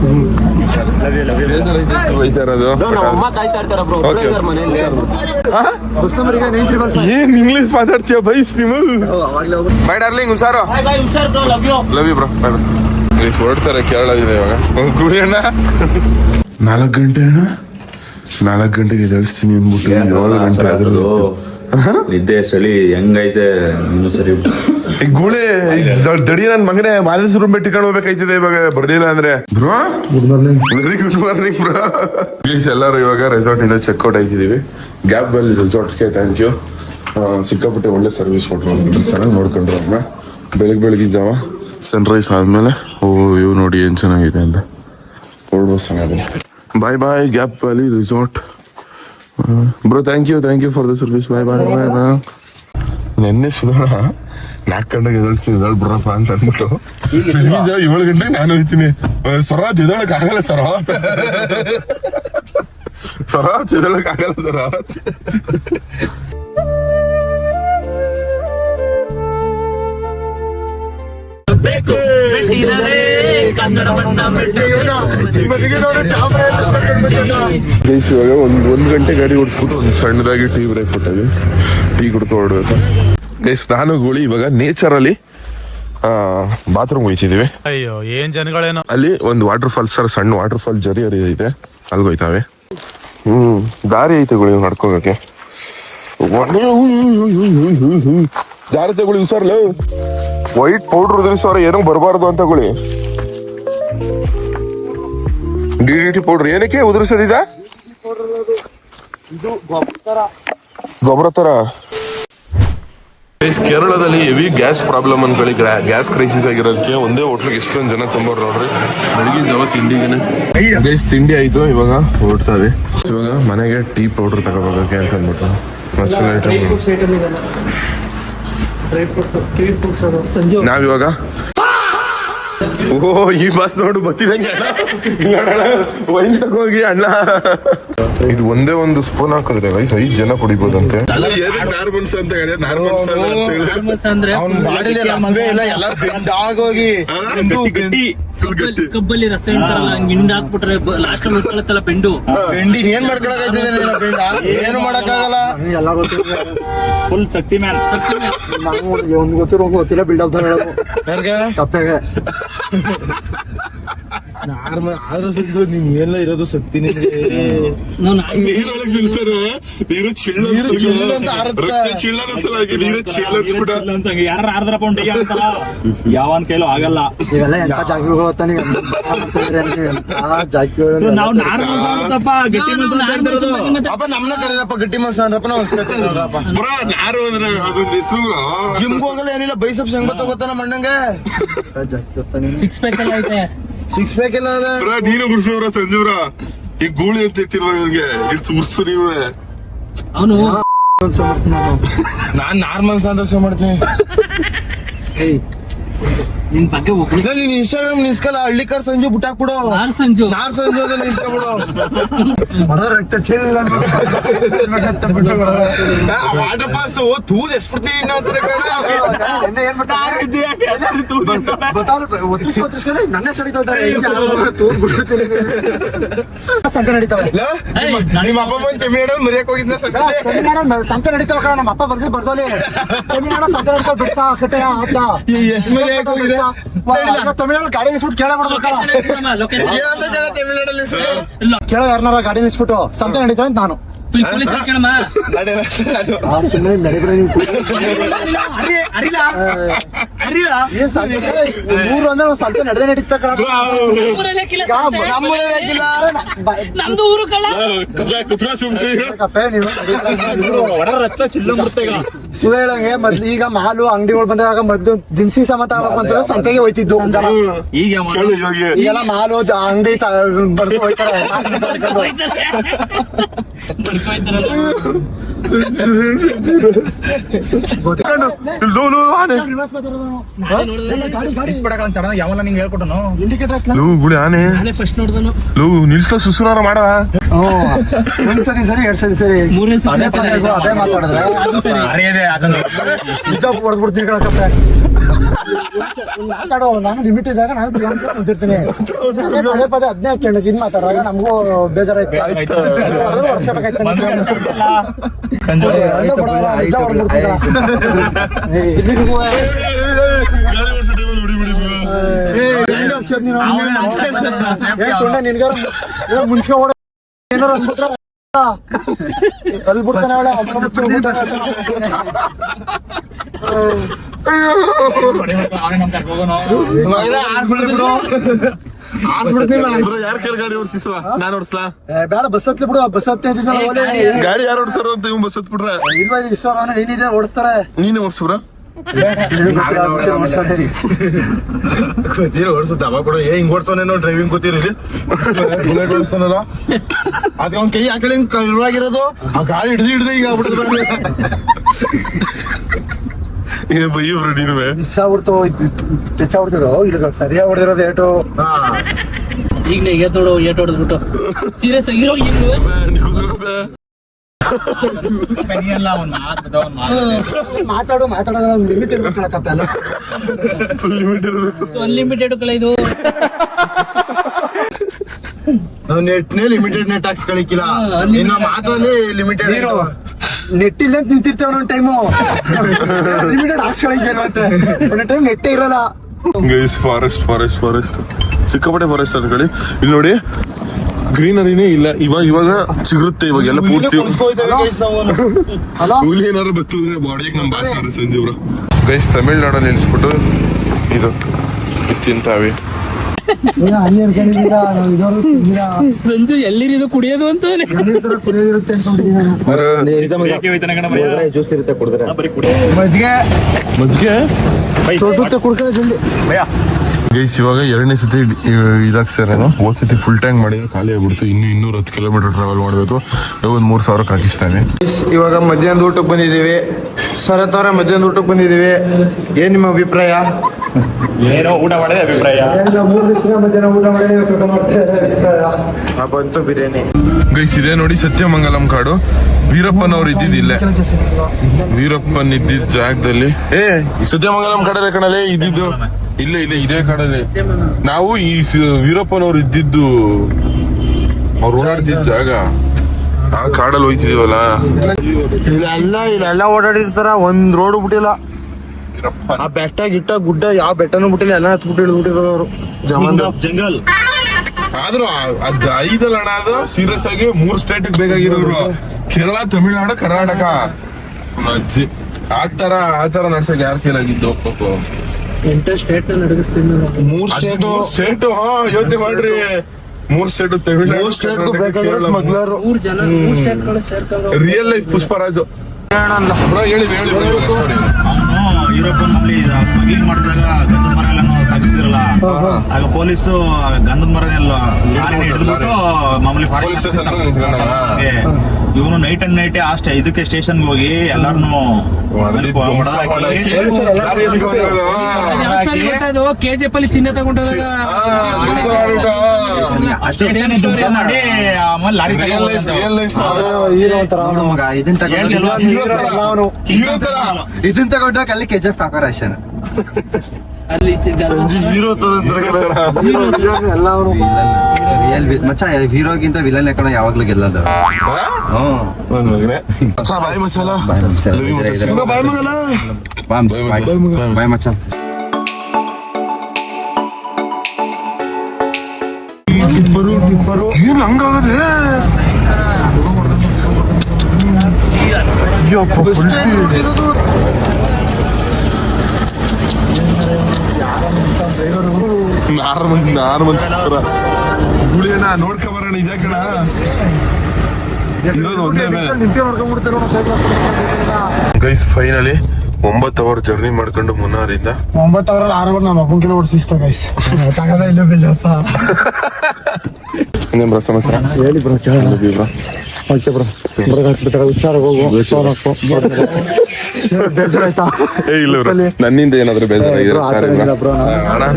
ಹೋಯ್ತಾ ಇರೋದು. ಅಮ್ಮ ಕಾಯ್ತಾ ಇರ್ತಾರ ಬ್ರೋ. ಏನ್ ಇಂಗ್ಲಿಷ್ ಮಾತಾಡ್ತೀಯ ಬೈಸ್ ನೀವು? ಬೈ ಡಾರ್ಲಿಂಗ್ ಹುಷಾರು. Love you bro. Bye bye. ಹೊರಡ್ತಾರೆ ಕೇರಳ ಇದೆ ಇವಾಗ. ಕುಡಿಯೋಣ. 4 ಗಂಟೆ ಅಣ್ಣ. 4 ಗಂಟೆಗೆ ಎದ್ದೇಳಿಸ್ತೀನಿ ಅಂದ್ಬಿಟ್ಟು 7 ಗಂಟೆ ಆದ್ರೂ ನಿದ್ದೆ ಚಳಿ ಹೆಂಗೈತೆ ಇನ್ನು ಸರಿ ಈ ಗೂಳಿ ದಡಿ ನನ್ ಮಗನೇ ಮಾದೇಶ್ ರೂಮ್ ಬಿಟ್ಟಿಕೊಂಡು ಹೋಗ್ಬೇಕಾಯ್ತದೆ ಇವಾಗ ಬರ್ದಿಲ್ಲ ಅಂದ್ರೆ bro very good morning bro. Please ಎಲ್ಲರೂ ಇವಾಗ ರೆಸಾರ್ಟ್ ಇಂದ ಚೆಕ್ಔಟ್ ಆಗಿದ್ದೀವಿ. ಗ್ಯಾಪ್ ವ್ಯಾಲಿ ರೆಸಾರ್ಟ್ಸ್ಗೆ ಥ್ಯಾಂಕ್ ಯು. ಸಿಕ್ಕಾಪಟ್ಟೆ ಒಳ್ಳೆ ಸರ್ವಿಸ್ ಕೊಟ್ರು, ಚೆನ್ನಾಗಿ ನೋಡ್ಕೊಂಡ್ರು ಅವ್ರನ್ನ. ಬೆಳಗ್ಗೆ ಜಾವ ಸನ್ರೈಸ್ ಆದ್ಮೇಲೆ ಇವು ನೋಡಿ ಏನ್ ಚೆನ್ನಾಗಿದೆ ಅಂತ ಹೊರಡುವ ಚೆನ್ನಾಗಿದೆ. Bye bye Gap Valley resort bro. Thank you for the service. Bye bye bye bye. ನೆನ್ನೆ ಸುಧಾರ 4 ಗಂಟೆಗೆ ಎದಳ್ತೀನಿ ಎದಳ್ಬಿಡ್ರಪ್ಪ ಅಂತ ಅಂದ್ಬಿಟ್ಟು 7 ಗಂಟೆಗೆ ನಾನು ಹೋಗ್ತೀನಿ. ಸ್ವರಾಜ್ ಎದಳಕ್ ಆಗಲ್ಲ ಸ್ವರಾಜ್ ಎದಳಕ್ ಆಗಲ್ಲ ಸ್ವರಾಜ್. ಇವಾಗ ಒಂದ್ ಗಂಟೆ ಗಾಡಿ ಓಡಿಸ್ಬಿಟ್ಟು ಒಂದು ಸಣ್ಣದಾಗಿ ಟೀ ಬ್ರೇಕ್ ಕೊಟ್ಟಿವಿ. ಟೀ ಕುಡ್ಕೊ ಹೊರಡ್ಬೇಕು ಗೈಸ್. ನಾನು ಗೂಳಿ ಇವಾಗ ನೇಚರ್ ಅಲ್ಲಿ ಬಾತ್ರೂಮ್ ಹೋಯ್ತಿದೀವಿ. ಅಯ್ಯೋ ಏನ್ ಜನಗಳೇನೋ. ಅಲ್ಲಿ ಒಂದು ವಾಟರ್ ಫಾಲ್ಸ್ ಸಣ್ಣ ವಾಟರ್ ಫಾಲ್ ಜರಿ ಐತೆ, ಅಲ್ಗೆ ಹೋಯ್ತಾವೆ. ದಾರಿ ಐತೆ ಗುಳಿ ನಡ್ಕೋಗಕ್ಕೆ. ಜಾರತೆ ಗುಳಿ ಸರ್ ವೈಟ್ ಪೌಡರ್ ಉದುರಿಸೋರ ಏನೂ ಬರಬಾರ್ದು ಅಂತ ಗುಳಿ. DDT ಪೌಡರ್ ಏನಕ್ಕೆ ಉದುರಿಸೋದಿದ? ಗೊಬ್ಬರ ತರ. ಕೇರಳದಲ್ಲಿ ಹೆವಿ ಗ್ಯಾಸ್ ಪ್ರಾಬ್ಲಮ್ ಅನ್ಕೊಳ್ಳಿ, ಗ್ಯಾಸ್ ಕ್ರೈಸಿಸ್ ಆಗಿರೋದಕ್ಕೆ ಒಂದೇ ಹೋಟ್ಲಿಗೆ ಎಷ್ಟೊಂದು ಜನ ತುಂಬೋರು ನೋಡ್ರಿ. ಬೆಳಗಿನ ಜಾವ ತಿಂಡಿಗೆ ಗೈಸ್ ತಿಂಡಿ ಆಯ್ತು, ಇವಾಗ ಹೊರಡ್ತಾವೆ. ಇವಾಗ ಮನೆಗೆ ಟೀ ಪೌಡರ್ ತಗೋಬೇಕಕ್ಕೆ ಅಂತ ಅಂದ್ಬಿಟ್ಟು ಮಸಾಲೆ ಐಟಮ್. ನಾವಿವಾಗ ಈ ಬಸ್ ನೋಡು ಬತ್ತಿದಂಗೆ ವೈನ್ ತಗೋಗಿ ಅಣ್ಣ. ಇದು ಒಂದೇ ಒಂದು ಸ್ಪೂನ್ ಹಾಕಿದ್ರೆ ರೈಸ್ 5 ಜನ ಕುಡಿಬೋದಂತೆ. ಕಬ್ಬಲ್ಲಿ ರಸ ಹಿಂಡ್ ಹಾಕ್ಬಿಟ್ರೆ ಲಾಸ್ಟ್ ಮುಟ್ಕೊಳತ್ತಲ್ಲ ಬೆಂಡು ಏನ್ ಮಾಡ್ಕೊಳಕ್ ಏನು ಮಾಡಕ್ಕಾಗಲ್ಲ. ಫುಲ್ ಶಕ್ತಿ ಮ್ಯಾನ್. ಒಂದ್ ಗೊತ್ತಿಲ್ಲ ಬಿಲ್ಡಪ್ ಕಪ್ಪೆಗೆ ನೀನ್ ಎಲ್ಲ ಇರೋದು ಶಕ್ತಿ. ಯಾರು ಆರ್ದ್ರಪ್ಪ ಉಂಟಿಗೆ ಅಂತಾರ ಯಾವನ್ ಕೈಲೂ ಆಗಲ್ಲ. ಇವೆಲ್ಲ ಎಂತ ಜಾಕಿಗಳು ಹೋಗ್ತಾನೆ ಜಾಕಿಗಳು. ನಾವು ನಾರ್ಮಲ್ ಗಟ್ಟಿ ನಮ್ನ ಕರೀರಪ್ಪ ಗಟ್ಟಿ ಮನ್ಸ ಅಂದ್ರಪ್ಪ. ಜಿಮ್ಗೆ ಹೋಗಲ್ಲ ಏನಿಲ್ಲ, ಬೈಸಪ್ಸ್ ಹೆಂಗ್ ಗೊತ್ತಾನ ಮಣ್ಣಂಗೆ. ಸಿಕ್ಸ್ ಪ್ಯಾಕ್ ಎಲ್ಲ ಐತೆ. ಸಿಕ್ಸ್ ಪ್ಯಾಕ್ ಎಲ್ಲ ನೀನು ಗುಡ್ಸೋರ ಸಂಜೂರ ಈ ಗೂಳಿ ಅಂತ ಇಟ್ಟಿರುವ ಇವ್ರಿಗೆ ಇಡ್ಸ್ ಮುರ್ಸು ನೀವು. ಅವನು ನಾನ್ ನಾರ್ಮಲ್ ಸಂತೋಷ ಮಾಡ್ತೀನಿ. ನಿನ್ ಬಗ್ಗೆ ಒಬ್ಬ ನೀನ್ ಇನ್ಸ್ಟಾಗ್ರಾಮ್ ನಿಲ್ಸ್ಕಲ್ಲ ಹಳ್ಳಿಕಾರ್ ಸಂಜು ಬಿಟ್ಟಾಕ್ಬಿಡು. ನಾರ್ ಸಂಜು ಅದಲ್ಲಿ ನಿಲ್ಸ್ಕೊಬಿಡು. ರಕ್ತ ವಾಟರ್ ಪಾಸ್ ತೂದ್ ಎಷ್ಟ್ಬಿಡ್ತೀನಿ ನನ್ನೇ ಸಡಿತಾರೆ. ಸಂತ ನಡೀತಾವೆ. ನಿಮ್ಮ ಅಪ್ಪ ಬಂದು ತಮಿಳ್ನಾಡು ಮರಿಯಕ್ ಹೋಗಿದ್ನ ಸಂತ ನಡೀತಾವ ಕಣ. ನಮ್ಮ ಅಪ್ಪ ಬರ್ದಿ ಬರ್ದೋಲಿ ತಮಿಳ್ನಾಡು ಸಂತ ನಡೀತಾವ ಬಿಡ್ಸ ಕಟ್ಟೆ ಆತ. ಎಷ್ಟು ಮರಿಯಕ್ ಹೋಗಿದ್ರೆ ತಮಿಳ್ನಾಡು ಗಾಡಿ ನಿಲ್ಸ್ಬಿಟ್ಟು ಕೇಳಬಾರ್ದು. ಕೇಳ ಯಾರನಾರ ಗಾಡಿ ನಿಲ್ಸ್ಬಿಟ್ಟು ಸಂತೆ ನಡೀತಾವೆ ಅಂತ ನಾನು ಸುಮ್ಮನೆ ನಡಿಬಿಡ. ಊರು ಅಂದ್ರೆ ಸಂತೆ ನಡೆದೇ ನಡೀತಾ ಕಣ. ನಮ್ದು ಊರು ಕಳ ಸುಧ ಹೇಳಂಗೆ ಮೊದ್ಲು ಈಗ ಮಾಲು ಅಂಗಡಿಗಳು ಬಂದಾಗ ಮೊದ್ಲು ದಿನಸಿ ಸಮೇತ ಆಗ್ಬೇಕಂತ ಸಂತೆಗೆ ಹೋಯ್ತಿದ್ದು. ಈಗೆಲ್ಲ ಮಾಲು ಅಂಗಡಿ ಬರ್ದು ಹೋಯ್ತಾರೆ. ಯಾವಲ್ಲ ನಿಂಗೆ ಹೇಳ್ಕೊಟ್ಟನು ಗುಡಿ ಆನೆ ಫಸ್ಟ್ ನೋಡ್ದನು ನಿಲ್ಸ ಸುಸುನಾರ ಮಾಡವ. ಒಂದ್ ಸರಿ ಸರಿ 2 ಸರಿ ಸರಿ 3ನೇ ಸರಿ ಅದೇ ಮಾತಾಡಿದ್ರೆ ಹೊಡೆದ್ಬಿಡ್ತೀನಿ ಕಣಕ್ಕಪ್ಪ. ಮಾತಾಡೋ ನಾನು ಲಿಮಿಟ್ ಇದ್ದಾಗ ನಾನು ಕುಂತಿರ್ತೀನಿ. ಪದೇ ಪದೇ ಅದನ್ನೇ ಹಾಕೊಂಡು ಇದ್ ಮಾತಾಡುವಾಗ ನಮಗೂ ಬೇಜಾರಾಯ್ತು. ಹೊಡ್ಸ್ಕೊಬೇಕಾಯ್ತು. ನಿನ್ಗಾರ ಮುನ್ಸ್ಕೊ ಏನಾರು ಅಂದ್ಬಿಟ್ರ ಅಲ್ಲಿ ಬಿಡ್ತಾನೆ. ಯಾರ ಕೈಲಿ ಗಾಡಿ ಓಡಿಸಿಸ್ಲ? ನಾನು ಓಡಿಸ್ಲಾ? ಬೇಡ ಬಸ್ ಹತ್ಲಿ ಬಿಡು, ಬಸ್ ಹತ್ತಿ ಅಂತಿದ್ದಲ್ಲ ಓಲೆ. ಗಾಡಿ ಯಾರು ಓಡಿಸಾರು ಅಂತ ಇವ್ ಬಸ್ ಹತ್ ಬಿಟ್ರೆ ಇಲ್ವಾ ಇಷ್ಟ ನೀನಿದೆ ಓಡಿಸ್ತಾರೆ. ನೀನೇ ಓಡಿಸ್ಬ್ರ? ಗೊತ್ತಿರೋ ಓಡಿಸುತ್ತೆ ಅವಾಗ ಕೂಡ ಹಿಂಗ್ ಓಡಿಸೋನೇನೋ ಡ್ರೈವಿಂಗ್ ಗೊತ್ತಿರಲಿ ಬುಲೆಟ್ ಓಡಿಸ್ತಾನಲ್ಲ ಅದ್ ಅವ್ನ ಕೈ ಆ ಕಡೆ ಹಿಂಗ್ ಕಳ್ವಾಗಿರೋದು ಆ ಗಾಡಿ ಹಿಡ್ದು ಈಗ ಆಗ್ಬಿಟ್ಟಿದ್ರೆ ಬೈಬ್ರು ನೀನುವೆ. ಮಿಸ್ ಆಗ್ಬಿಡ್ತು, ಟಚ್ ಆಗ್ಬಿಡ್ತಿರೋ ಇಲ್ಲ ಸರಿಯಾಗಿ ಹೊಡೆದಿರೋದು ಏಟು. ಈಗ ಏಟ್ ನೋಡು, ಏಟ್ ಹೊಡೆದ್ಬಿಟ್ಟು ಸೀರಿಯಸ್ ಆಗಿರೋ ಮಾತಾಡೋದು ಒಂದು ಲಿಮಿಟ್ ಇರ್ಬೇಕು ತಪ್ಪಲ್ಲ. ಅನ್ಲಿಮಿಟೆಡ್ ಕಳೆ ಇದು. ನಾವು ನೆಟ್ನೇ ಲಿಮಿಟೆಡ್ ನೆಟ್ ಹಾಕ್ಸ್ ಕಳಿಕಿಲ್ಲ, ಇನ್ನು ಮಾತಲ್ಲಿ ಲಿಮಿಟೆಡ್. ನೆಟ್ ಇಲ್ಲ ಅಂತ ನಿಂತಿರ್ತೇವೆ ಒಂದೊಂದು ಟೈಮು, ಲಿಮಿಟೆಡ್ ಹಾಕ್ಸ್ಕೊಳಕ್ಕೆ ಮತ್ತೆ ಒಂದೊಂದು ಟೈಮ್ ನೆಟ್ಟೇ ಇರಲ್ಲ. ಗೈಸ್ ಫಾರೆಸ್ಟ್ ಸಿಕ್ಕಾಪಟ್ಟೆ ಫಾರೆಸ್ಟ್ ಅನ್ಕೊಳ್ಳಿ. ಇಲ್ಲಿ ನೋಡಿ ಗ್ರೀನರಿನೇ ಇಲ್ಲ. ಇವಾಗ ಸಿಗುತ್ತೆ, ಇವಾಗೆಲ್ಲ ಪೂರ್ತಿ ಹುಲಿ ಏನಾರು ಬರ್ತದ್ರೆ ಬಾಡಿಗೆ ನಮ್ ಬಾಸಾರ ಸಂಜೀವ್ರ. ಗೈಸ್ ತಮಿಳ್ನಾಡಲ್ಲಿ ನಿಲ್ಸ್ಬಿಟ್ಟು ಇದು ತಿಂತಾವೆ. ಸಂಜು ಎಲ್ಲಿರಿದು ಕುಡಿಯೋದು ಅಂತ ಜ್ಯೂಸ್ ಇರುತ್ತೆ ಕುಡಿದ್ರೆ. ಮಜ್ಜಿಗೆ ಕುಡ್ಕೊಳ್ಳೋ ಜಲ್ದಿ. ಗೈಸ್ ಇವಾಗ 2ನೇ ಸತಿ ಇದಾಗ್ಸಿರೋದು. ಹೋದ್ ಸತಿ ಫುಲ್ ಟ್ಯಾಂಕ್ ಮಾಡಿದ್ರೆ ಖಾಲಿ ಆಗ್ಬಿಡ್ತು. ಇನ್ನು 210 ಕಿಲೋಮೀಟರ್ ಟ್ರಾವೆಲ್ ಮಾಡಬೇಕು. ಒಂದು 3,000 ಹಾಕಿಸ್ತಾವೆ. ಇವಾಗ ಮಧ್ಯಾಹ್ನದ ಊಟಕ್ಕೆ ಬಂದಿದ್ದೀವಿ. ಶರತ್ ಅವರ ಮಧ್ಯಾಹ್ನದ ಊಟಕ್ಕೆ ಬಂದಿದ್ದೀವಿ. ಏನ್ ನಿಮ್ಮ ಅಭಿಪ್ರಾಯ? ಏನೋ ಊಟ ಮಾಡಿದೆ ಅಭಿಪ್ರಾಯ. 3 ದಿವಸ ಮಧ್ಯಾಹ್ನ ಊಟ ಮಾಡಿ ಊಟ ಮಾಡ್ತಾರೆ. ಬಂತು ಬಿರಿಯಾನಿ. ಗೈಸ್ ಇದೇ ನೋಡಿ ಸತ್ಯಮಂಗಲಂ ಕಾಡು. ವೀರಪ್ಪನವ್ರು ಇದ್ದಿದ್ದಿಲ್ಲ. ವೀರಪ್ಪನ್ ಇದ್ದಿದ್ದ ಜಾಗದಲ್ಲಿ ಸತ್ಯಮಂಗಲಂ ಕಾಡಲ್ಲೇ ಕಣಲೆ ಇದ್ದಿದ್ದು. ಇದೇ ಕಾಡಲ್ಲಿ ನಾವು ಈ ವೀರಪ್ಪನವ್ರು ಇದ್ದಿದ್ದು, ಅವ್ರು ಓಡಾಡ್ತಿದ್ದ ಜಾಗ ಆ ಕಾಡಲ್ಲಿ ಹೋಯ್ತಿದೀವಲ್ಲ. ಇಲ್ಲೆಲ್ಲ ಓಡಾಡಿರ್ತಾರ, ಒಂದ್ ರೋಡ್ ಬಿಟ್ಟಿಲ್ಲ. ಆ ಬೆಟ್ಟ ಗಿಟ್ಟ ಗುಡ್ಡ ಯಾವ ಬೆಟ್ಟನೂ ಬಿಟ್ಟಿಲ್ಲ, ಎಲ್ಲ ಹತ್ಬಿಟ್ಟಿರೋದು ಅವರು. ಜಂಗಲ್ ಆದ್ರೂ ಅದ್ 5 ಅಣ್ಣ, ಅದು ಸೀರಿಯಸ್ ಆಗಿ 3 ಸ್ಟೇಟ್ ಬೇಕಾಗಿರೋರು. ಕೇರಳ, ತಮಿಳ್ನಾಡು, ಕರ್ನಾಟಕ. ಅಜ್ಜಿ ಆ ತರ ನಡ್ಸಕ್ ಯಾರ ಕೈಲಾಗಿದ್ದು? ಎಂಟರ್ ಸ್ಟೇಟ್ ನಡೆಸ್ತೀನಿ. 3 ಸ್ಟೇಟ್ ಯೋಚನೆ ಮಾಡ್ರಿ. 3 ಸ್ಟೇಟ್ ತಮಿಳ್ನಾಡು, ಸ್ಮಗ್ಲರ್ 3 ಜನ 3 ಸ್ಟೇಟ್ಗಳು ಸೇರ್ಕೊಂಡು ರಿಯಲ್ ಲೈಫ್ ಪುಷ್ಪರಾಜು. ಹೇಳಿ ಅವನು ಯುರೋಪ್ ನಲ್ಲಿ ಸ್ಮಗ್ಲಿಂಗ್ ಮಾಡಿದಾಗ ಗಂಧದ ಮರ ಎಲ್ಲ ಸಾಗಿಸ್ತಿರಲ್ಲ, ಆಗ ಪೊಲೀಸು ಗಂಧದ ಮರನೆಲ್ಲ ಹಿಡಿದ್ಬಿಟ್ಟು ಮಾಮೂಲಿ ಇವನು ನೈಟ್ ಅಂಡ್ ನೈಟ್ ಅಷ್ಟೇ ಇದಕ್ಕೆ ಸ್ಟೇಷನ್ಗೆ ಹೋಗಿ ಎಲ್ಲಾರನು KGF ಅಲ್ಲಿ ಚಿನ್ನ ತಗೊಂಡಾಗ ಆಮೇಲೆ ಲಾರಿ ಇದನ್ನ ತಗೊಂಡಾಗ ಅಲ್ಲಿ KGF ಕಾಕರಾಶನ್ ಅಲ್ಲಿ ಎಲ್ಲ ಅವರು ಮಚ್ಚ ಹೀರೋಗಿಂತ ವಿಲನ್ ಕಣ ಯಾವಾಗ್ಲೂ ಗೆಲ್ಲದ. ಬಾಯ್ ಮಸಾಲ ಬಾಯ್ ಮಚ್ಚ. ಏನ್ ಹಂಗಾಗದೆ? ನಾರ್ಮಲ್ ಗುಳಿ ಅಣ್ಣ ನೋಡ್ಕೊಂಬರೋಣ. ಇದೇ ಕಣ ಇರೋದು ಒಂದೇ. ಗೈಸ್ ಫೈನಲಿ 9 ಅವರ್ ಜರ್ನಿ ಮಾಡ್ಕೊಂಡು ಮುನ್ನಾರಿಂದ 9 ಅವರಲ್ಲಿ 6 ಅವರ್ ನಮ್ಮ ಅಪ್ಪನ ಕಿಲೋ ಓಡಿಸಿಸ್ತಾ ಗೈಸ್. ತಗದ ಇಲ್ಲ ಬಿಲ್ಲಪ್ಪ. ಇನ್ನೇನ್ ಬ್ರೋ ಸಮಾಚಾರ? ಹೇಳಿ ಬ್ರೋ, ಕೇಳೋಣ. ಓಕೆ ಬ್ರೋ, ಹುಷಾರಾಗಿ ಹೋಗು. ಬೇಜಾರಾಯ್ತಾ? ಇಲ್ಲ ಬ್ರೋ, ನನ್ನಿಂದ ಏನಾದ್ರು ಬೇಜಾರಾಗಿದ್ರೆ ಸಾರಿ ಅಣ್ಣ.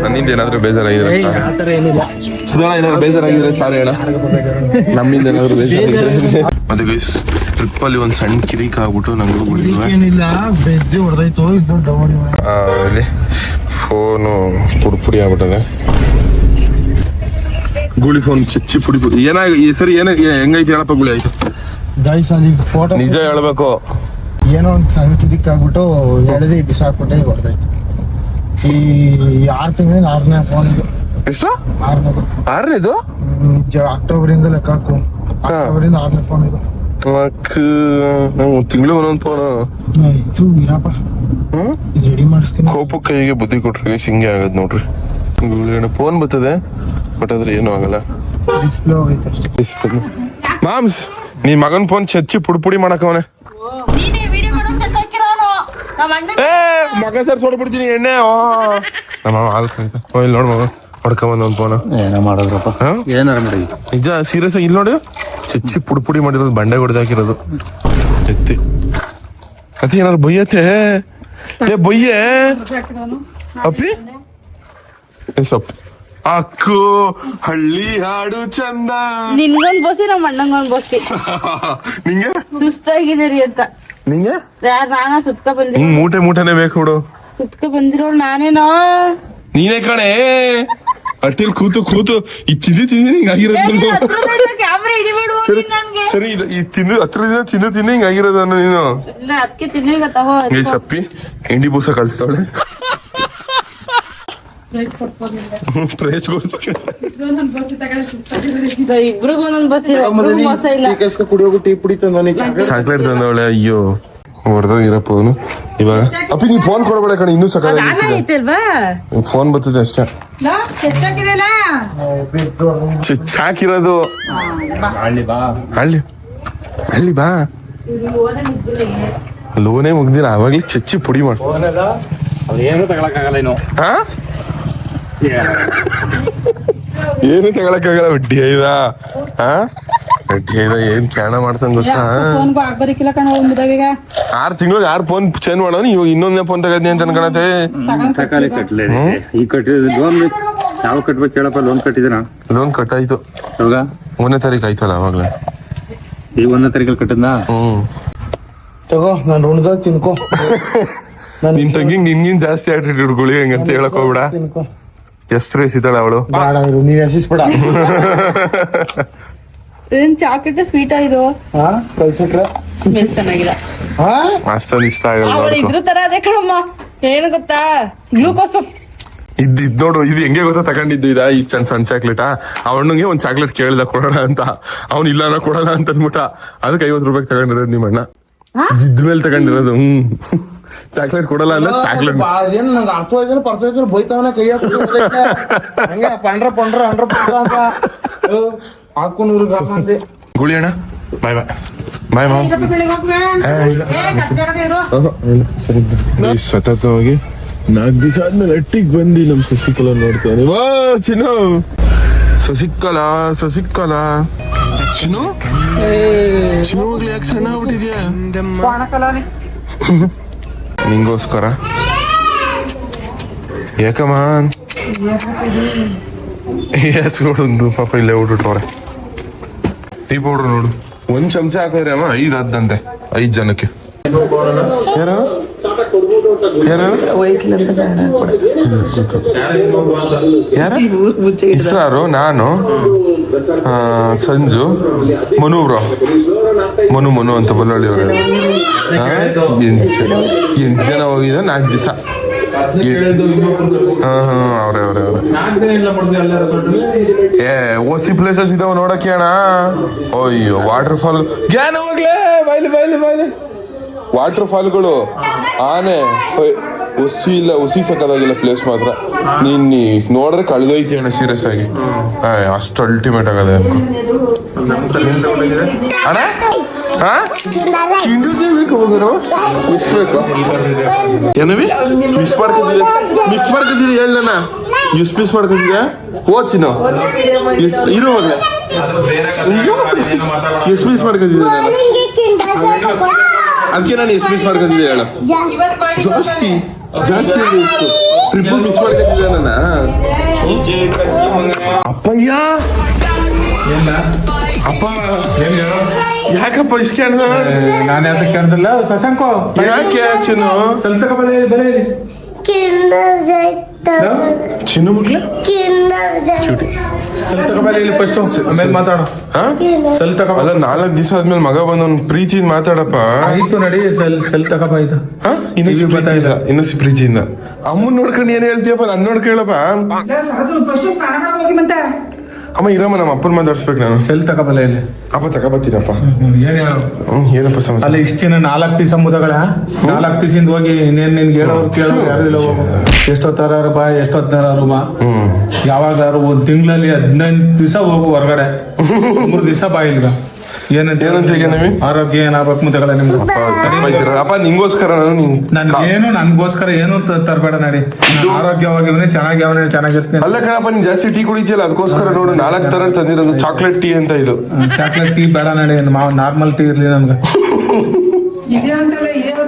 ನನ್ನಿಂದ ಏನಾದ್ರು ಬೇಜಾರಾಗಿದ್ರೆ ಸುಧಾರ, ಏನಾದ್ರು ಬೇಜಾರಾಗಿದ್ರೆ ಸಾರಿ ಅಣ್ಣ. ನಮ್ಮಿಂದ ಏನಾದ್ರು ಬೇಜಾರಾಗಿದ್ರೆ. ಮತ್ತೆ ಗೈಸ್ ಟ್ರಿಪ್ ಅಲ್ಲಿ ಒಂದ್ ಸಣ್ಣ ಕಿರಿಕ್ ಆಗ್ಬಿಟ್ಟು ನಂಗೆ ಏನಿಲ್ಲ, ಬೆಜ್ಜೆ ಹೊಡೆದೈತು. ಇಲ್ಲಿ ಫೋನು ಪುಡಿ ಆಗ್ಬಿಟ್ಟದೆ. ಗುಳಿ ಫೋನ್ ಚಿಚ್ಚಿ ಪುಡಿ ಏನಾಗಿ ಸರಿ ಹೆಂಗೈತಿ ಹೇಳಪ್ಪ? ಗುಳಿ ಆಯ್ತು ಗೈಸ್, ಅಲ್ಲಿ ಫೋಟೋ ನಿಜ ಹೇಳ್ಬೇಕು. ಏನೋ ಒಂದು ಸಣ್ಣ ಕಿರಿಕ್ ಆಗ್ಬಿಟ್ಟು ಎಳೆದಿ ಬಿಸಾಕ್ಬಿಟ್ಟೆ ಹೊಡೆದೈತು. ಈ 6 ತಿಂಗಳಿಂದ 6ನೇ ಫೋನ್ ಇದು. ಎಷ್ಟು? 6ನೇದು ಅಕ್ಟೋಬರ್ ಇಂದ ಲೆಕ್ಕ ಹಾಕು. ಅಕ್ಟೋಬರ್ ಇಂದ 6ನೇ ಫೋನ್ ಇದು. ತಿಂಗಳು ಒಂದೊಂದು ಫೋನ್ ಇದು ಏನಪ್ಪ ರೆಡಿ ಮಾಡಿಸ್ತೀನಿ. ಕೋಪ ಕೈಗೆ ಬುದ್ಧಿ ಕೊಟ್ರಿ ಹಿಂಗೆ ಆಗದ್ ನೋಡ್ರಿ. ಫೋನ್ ಬರ್ತದೆ ಬಟ್ ಆದ್ರೆ ಏನೂ ಆಗಲ್ಲ. ಡಿಸ್ಪ್ಲೇ ಹೋಗೈತೆ ಅಷ್ಟೇ. ಮಾಮ್ಸ್ ನೀ ಮಗನ್ ಫೋನ್ ಚಚ್ಚಿ ಪುಡಿ ಮಾಡಕವನೆ. ಏ ಮಗ ಸರ್ ಬಿಡ್ತೀನಿ ಎಣ್ಣೆ. ನಮ್ಮ ಹಾಲು ಇಲ್ಲಿ ನೋಡ್ ಮಗ ಹೊಡ್ಕೊಂಬಂದ ಒಂದು ಫೋನ್. ಏನೋ ಮಾಡೋದ್ರಪ್ಪ, ಏನಾರ ಮಾಡಿ. ನಿಜ ಸೀರಿಯಸ್ ಆಗಿ ಇಲ್ಲಿ ನೋಡಿ, ಚಚ್ಚಿ ಪುಡಿ ಮಾಡಿರೋದು, ಬಂಡೆ ಹೊಡೆದಾಕಿರೋದು ಎತ್ತಿ. ಅತಿ ಏನಾರು ಬೈಯತ್ತೆ. ಏ ಬೈಯೆ ಅಪ್ಪಿ ಸೊಪ್ಪು ಅಕ್ಕು ಹಳ್ಳಿ ಹಾಡು ಚಂದ. ನಿನ್ಗೊಂದ್ ಬೋಸಿ ನಮ್ಮ ಅಣ್ಣಂಗೊಂದ್ ಬೋಸಿ. ನಿಂಗೆ ಸುಸ್ತಾಗಿದ್ದೀರಿ ಅಂತ ನಿಂಗೆ ನಾನ ಸುತ್ಕ ಬಂದಿ. ಹಿಂಗ್ ಮೂಟೆನೆ ಬೇಕು ಬಿಡು. ಸುತ್ಕ ಬಂದಿರೋಳು ನಾನೇನೋ. ನೀನೇ ಕಣೆ ಅಟ್ಟಿಲ್ ಕೂತು ಈ ತಿಂದಿ ಹಿಂಗಾಗಿರೋದು. ಕ್ಯಾಮ್ರಾ ಹಿಡಿಬೇಡು ಸರಿ ಈ ತಿನ್ನು ಹತ್ರದಿಂದ ತಿನ್ನು ಹಿಂಗಾಗಿರೋದು ನೀನು. ಅದಕ್ಕೆ ತಿನ್ನಿಗ ತಗೋ. ಈ ಸಪ್ಪಿ ಹಿಂಡಿ ಬೂಸ ಕಳಿಸ್ತಾವಳೆ. ಪ್ರೈಸ್ ಇಬ್ರಿಗೂ ಒಂದೊಂದ್ ಬಸ್ ಇಲ್ಲ, ಮೋಸ ಇಲ್ಲ. ಕುಡಿಯೋಗು ಟೀ ಪುಡಿ ತಂದವನಿ. ಚಾಕ್ಲೇಟ್ ತಂದವಳೆ. ಅಯ್ಯೋ ಹೊಡೆದೋಗಿರೋ ಫೋನು. ಇವಾಗ ಅಪ್ಪಿ ನೀ ಫೋನ್ ಕೊಡಬೇಡ ಕಣೆ, ಇನ್ನೂ ಐತಲ್ವಾ ಫೋನ್ ಬರ್ತದೆ ಅಷ್ಟೇ. ಹಾಕಿರೋದು ಹಳ್ಳಿ ಬಾ. ಲೋನೇ ಮುಗ್ದಿಲ್ಲ ಅವಾಗ್ಲಿ ಚಚ್ಚಿ ಪುಡಿ ಮಾಡಿ. ಏನು ತಗೊಳಕ್ಕಾಗಲ್ಲ ಇನ್ನು. ಏನು ತಗೊಳಕ್ಕಾಗಲ್ಲ. ಬಡ್ಡಿ ಐದ ಏನ್ ಕ್ಯಾಣ ಮಾಡ್ತಾನ ಗೊತ್ತಾ. 6 ತಿಂಗಳು ಯಾರು ಫೋನ್ ಚೇಂಜ್ ಮಾಡೋನು. ಇವಾಗ ಇನ್ನೊಂದೇ ಫೋನ್ ತಗದ್ನಿ ಅಂತ ಅನ್ಕೊಳತ್ತೆ. ಈ ಕಟ್ಟಿದ ಲೋನ್ ಯಾವ ಕಟ್ಬೇಕು ಕೇಳಪ್ಪ. ಲೋನ್ ಕಟ್ಟಿದಿನ? ಲೋನ್ ಕಟ್ಟಾಯ್ತು. ಇವಾಗ 1ನೇ ತಾರೀಕು ಆಯ್ತಲ್ಲ ಅವಾಗ್ಲೇ. ಈ 1ನೇ ತಾರೀಕಲ್ಲಿ ಕಟ್ಟಿದ್ನಾ? ತಗೋ ನಾನು ಋಣದಾಗ ತಿನ್ಕೋ. ನಿನ್ ತಂಗಿ ನಿನ್ಗಿನ್ ಜಾಸ್ತಿ ಆಟಿಟ್ಯೂಡ್ ಗುಳಿ ಹೆಂಗಂತ ಹೇಳಕ್ ಹೋಗ್ಬಿಡ. ಎಷ್ಟು ರೇಸಿದ್ದಾಳೆ ಅವಳು. ನೀವ್ ಎಸಿಸ್ಬೇಡ. ಏನ್ ಚಾಕ್ಲೇಟ್ ಸ್ವೀಟ್ ಇದು ಕಳ್ಸಿಟ್ರೆ ಸ್ಮೆಲ್ ಚೆನ್ನಾಗಿಲ್ಲ. ಅಷ್ಟೊಂದು ಇಷ್ಟ ಆಗಲ್ಲ. ಅವಳು ಇದ್ರ ತರ ಅದೇ ಕಣಮ್ಮ. ಏನು ಗೊತ್ತಾ, ಗ್ಲೂಕೋಸ್ ಇದ್ ನೋಡು, ಇದು ಹೆಂಗೆ ಗೊತ್ತಾ ತಗೊಂಡಿದ್ದು ಈ ಸಣ್ಣ ಚಾಕ್ಲೇಟಾ. ಅವನಿಗೆ ಒಂದ್ ಚಾಕ್ಲೇಟ್ ಕೇಳಿದ ಕೊಡೋಣ ಅಂತ, ಅವ್ನು ಇಲ್ಲ ಕೊಡಲ್ಲ ಅಂತ ಅಂದ್ಬಿಟ್ಟ. ಅದಕ್ಕೆ 50 ರೂಪಾಯಿ ತಗೊಂಡಿರೋದು ನಿಮ್ಮ ಅಣ್ಣ. ಜಿದ್ ಮೇಲೆ ತಗೊಂಡಿರೋದು. ಚಾಕ್ಲೇಟ್ ಕೊಡಲ್ಲ ಅಂದ್ರೆ ಚಾಕ್ಲೇಟ್ ಏನ್ ನಂಗೆ ಅರ್ಥ ಆಯ್ತು ಬೈತಾವನ ಕೈ ಹಂಗೆ ಪಂಡ್ರ ಅಂತ ಹಾಕೊಂಡು ಗುಳಿ ಅಣ್ಣ. ಬಾಯ್ ಬಾಯ್ ಮಾಮ್. ಸತತವಾಗಿ 4 ದಿವಸ ಆದ್ಮೇಲೆ ಅಟ್ಟಿಗೆ ಬಂದು ನಮ್ ಶಶಿಕಲಾ ನೋಡ್ತಾನೆ. ವಾ ಚಿನ್ನು, ಶಶಿಕಲಾ ಚಿನ್ನು ಮಗ್ಲಿ ಯಾಕೆ ಸಣ್ಣ ಆಗ್ಬಿಟ್ಟಿದ್ಯಾ. ನಿಂಗೋಸ್ಕರ ಯಾಕಮ್ಮ ಒಂದು ಪಾಪ ಇಲ್ಲೇ ಊಟವ್ರೆ. ಟೀ ಪೌಡ್ರ್ ನೋಡು, 1 ಚಮಚ ಹಾಕಿದ್ರೆ ಅಮ್ಮ 5 ಆದಂತೆ 5 ಜನಕ್ಕೆ. ಯಾರು ಇಸ್ರಾರು, ನಾನು, ಸಂಜು, ಮನು ಬ್ರೋ. ಮನು ಅಂತ ಬಳ್ಳೊಳ್ಳಿ ಅವರು. 8 ಜನ ಹೋಗಿದ 4 ದಿವಸ. ಅವ್ರೆ ಓಸಿ ಪ್ಲೇಸಸ್ ಇದಾವ ನೋಡಕ್ಕೆ ಅಣ್ಣ. ಅಯ್ಯೋ ವಾಟರ್ ಫಾಲ್ ಗ್ಯಾನ ಹೋಗ್ಲೇ ಬಾಯ್ಲಿ ವಾಟರ್ ಫಾಲ್ಗಳು, ಆನೆ, ಹುಸಿ ಸಕ್ಕದಾಗಿಲ್ಲ ಪ್ಲೇಸ್ ಮಾತ್ರ. ನೀನ್ ನೋಡ್ರೆ ಕಳೆದೋಯ್ತಿ ಅಣ್ಣ ಸೀರಿಯಸ್ ಆಗಿ. ಅಷ್ಟು ಅಲ್ಟಿಮೇಟ್ ಆಗದೆ ಅಣ್ಣ. ಹೋಗೋರು ಎಷ್ಟು ಬೇಕು ಏನವಿ ಮಿಸ್ ಮಾಡ್ಕೊಂಡಿದ್ದೀರಿ ಹೇಳಣ್ಣ. ಎಷ್ಟು ಮಿಸ್ ಮಾಡ್ಕೊಂಡಿದ್ಯಾ ಓಚಿನ ಇರೋ ಹೋಗ್ಲೆ. ಎಷ್ಟು ಮಿಸ್ ಮಾಡ್ಕೊಂಡಿದ್ದೆ ನಾನು. ಅದಕ್ಕೆ ನಾನು ಎಷ್ಟು ಮಿಸ್ ಮಾಡ್ಕೊಂಡಿದ್ದೆ ಹೇಳ. ಜಾಸ್ತಿ ಎಷ್ಟು ಟ್ರಿಪ್ ಮಿಸ್ ಮಾಡ್ಕೊಂಡಿದ್ದೆ ನನ್ನ. ಅಪ್ಪಯ್ಯ ಅಪ್ಪ ಯಾಕಪ್ಪ ಇಷ್ಟ ಕೇಳ್ದ. ನಾನು ಯಾಕೆ ಕೇಳ್ದಲ್ಲ ಶಶಾಂಕೋ ಯಾಕೆ ಚಿನ್ನು ಸ್ವಲ್ಪ ಬೆಲೆ ಚಿನ್ನು ಮಗ್ಲೆ ಸ್ವಲ್ಪ ತಗೊಬಲ್ಲ ಇಲ್ಲಿ ಫಸ್ಟ್ ಆಮೇಲೆ ಮಾತಾಡೋ. ಸ್ವಲ್ಪ ತಗೊಬಲ್ಲ 4 ದಿವಸ ಆದ್ಮೇಲೆ ಮಗ ಬಂದ ಪ್ರೀತಿಯಿಂದ ಮಾತಾಡಪ್ಪ. ಆಯ್ತು ನಡಿ ಸ್ವಲ್ಪ ತಗೊಬ ಆಯ್ತು. ಇನ್ನೊಸಿ ಪ್ರೀತಿಯಿಂದ ಅಮ್ಮನ್ ನೋಡ್ಕೊಂಡು ಏನ್ ಹೇಳ್ತೀಯಪ್ಪ. ನನ್ ನೋಡ್ಕ ಹೇಳಪ್ಪ. ಅಮ್ಮ ಇರಮ್ಮ, ನಮ್ಮ ಅಪ್ಪನ ಮಾತಾಡ್ಸ್ಬೇಕು ನಾನು. ಸೆಲ್ ತಗೋಬಲ್ಲ ಇಲ್ಲಿ. ಅಪ್ಪ ತಗೋಬತ್ತೀನಪ್ಪ. ಏನ್ ಹೇಳು? ಏನಪ್ಪ ಸಮಸ್ಯೆ? ಅಲ್ಲಿ ಇಷ್ಟ ದಿನ 4 ದಿವಸ ಮುದಗಳ 4 ದಿವಸದಿಂದ ಹೋಗಿ ಇನ್ನೇನ್ ನಿನ್ಗೆ ಹೇಳೋರು ಕೇಳೋರು ಯಾರು ಇಲ್ಲ. ಹೋಗು ಎಷ್ಟೊತ್ತಾರು ಬಾ, ಎಷ್ಟೊತ್ತಾರು ಬಾ, ಯಾವಾಗಾರು ಒಂದ್ ತಿಂಗಳಲ್ಲಿ 15 ದಿವಸ ಹೋಗು ಹೊರಗಡೆ, 3 ದಿವಸ ಬಾ ಇಲ್ಗ. ಏನಂತ ಆರೋಗ್ಯ ಏನಾಗ್ಬೇಕು ಮುದಗಳ ನಿಮ್ಗೆ. ಅಪ್ಪ ನಿಂಗೋಸ್ಕರ ನನ್ಗೇನು ನನ್ಗೋಸ್ಕರ ಏನು ತರಬೇಡ ನಡಿ. ಆರೋಗ್ಯವಾಗಿವನೇ, ಚೆನ್ನಾಗಿರ್ತೀನಿ. ಅಲ್ಲ ಕಣಪ್ಪ, ನೀನ್ ಜಾಸ್ತಿ ಟೀ ಕುಡಿತಿಯಲ್ಲ, ಅದಕ್ಕೋಸ್ಕರ ನೋಡು 4 ತರ ತಂದಿರೋದು. ಚಾಕ್ಲೇಟ್ ಟೀ ಅಂತ ಇದು. ಚಾಕ್ಲೇಟ್ ಟೀ ಬೇಡ ನಡಿ, ನಾರ್ಮಲ್ ಟೀ ಇರ್ಲಿ ನನ್ಗೆ.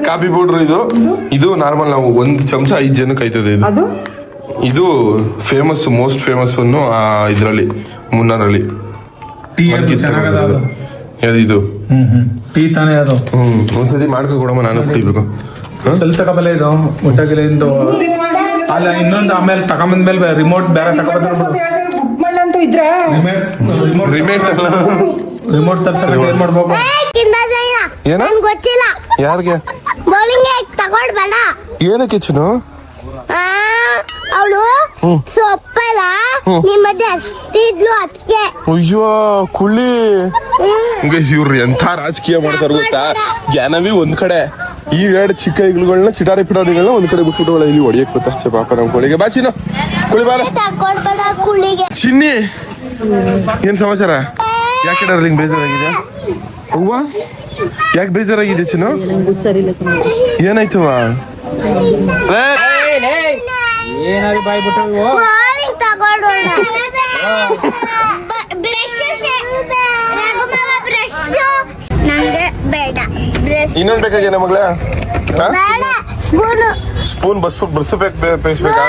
ಕಾಫಿ ಪೌಡ್ರ್ ಇದು ನಾರ್ಮಲ್. ನಾವು 1 ಚಮಚ 5 ಜನಕ್ಕೆ ಆಯ್ತದೆ ಇದು. ಇದು ಫೇಮಸ್, ಮೋಸ್ಟ್ ಫೇಮಸ್ ಒನ್ನು ಇದ್ರಲ್ಲಿ ಮುನ್ನಾರಲ್ಲಿ. ಟೀ ಚೆನ್ನಾಗದ ಅದು. ಇದು ಟೀ ತಾನೇ ಅದು. ಒಂದ್ಸತಿ ಮಾಡ್ಕೊ ಕೊಡಮ್ಮ, ನಾನು ಕುಡಿಬೇಕು. ಸ್ವಲ್ಪ ತಗೋಬಲ್ಲ ಇದು ಒಟ್ಟಾಗಿಲ್ಲ ಇಂದು. ಅಲ್ಲ ಇನ್ನೊಂದು ಆಮೇಲೆ ತಗೊಂಬಂದ್ಮೇಲೆ ರಿಮೋಟ್ ಬೇರೆ ರಿಮೋಟ್ ತರ್ಸಕ್ಕೆ ಏನ್ ಮಾಡ್ಬೇಕು? ಗೊತ್ತಿಲ್ಲ ಯಾರಿಗೆ ತಗೊಳ್ಬೇಡ. ಏನಕ್ಕೆ ಚಿನ್ನು? ಅವಳು ಸೊಪ್ಪಲ್ಲ ನಿಮ್ಮ ಹಸ್ತಿದ್ಲು ಅದಕ್ಕೆ. ಅಯ್ಯೋ ಕುಳ್ಳಿ. ಇವ್ರು ಎಂಥ ರಾಜಕೀಯ ಮಾಡ್ತಾರ ಗೊತ್ತಾ? ಜ್ಞಾನವಿ ಒಂದ್ ಕಡೆ, ಈ 2 ಚಿಕ್ಕ ಇಗಳನ್ನ ಚಿಟಾರಿ ಪಿಟಾರಿಗಳನ್ನ ಒಂದ್ ಕಡೆ ಬಿಟ್ಬಿಟ್ಟು ಇಲ್ಲಿ ಹೊಡಿಯಕ್ ಗೊತ್ತಾಗ್ತದೆ ಪಾಪ ನಮ್ ಕೋಳಿಗೆ. ಬಾ ಚಿನ್ನು, ಕುಳಿ ಬಾರ. ತಗೊಳ್ಬೇಡ ಕುಳಿಗೆ. ಚಿನ್ನಿ, ಏನ್ ಸಮಾಚಾರ? ಯಾಕೆ ಡಾರ್ಲಿಂಗ್ ಬೇಜಾರಾಗಿದೆ? ಅವ್ವ ಯಾಕೆ ಬೇಜಾರಾಗಿದೆ ಚಿನ್ನು? ಏನಾಯ್ತವ? ಇನ್ನೊಂದ್ ಬೇಕಾಗೇನ ಮಗಳ? ಸ್ಪೂನ್ ಬೇಯಿಸ್ಬೇಕಾ?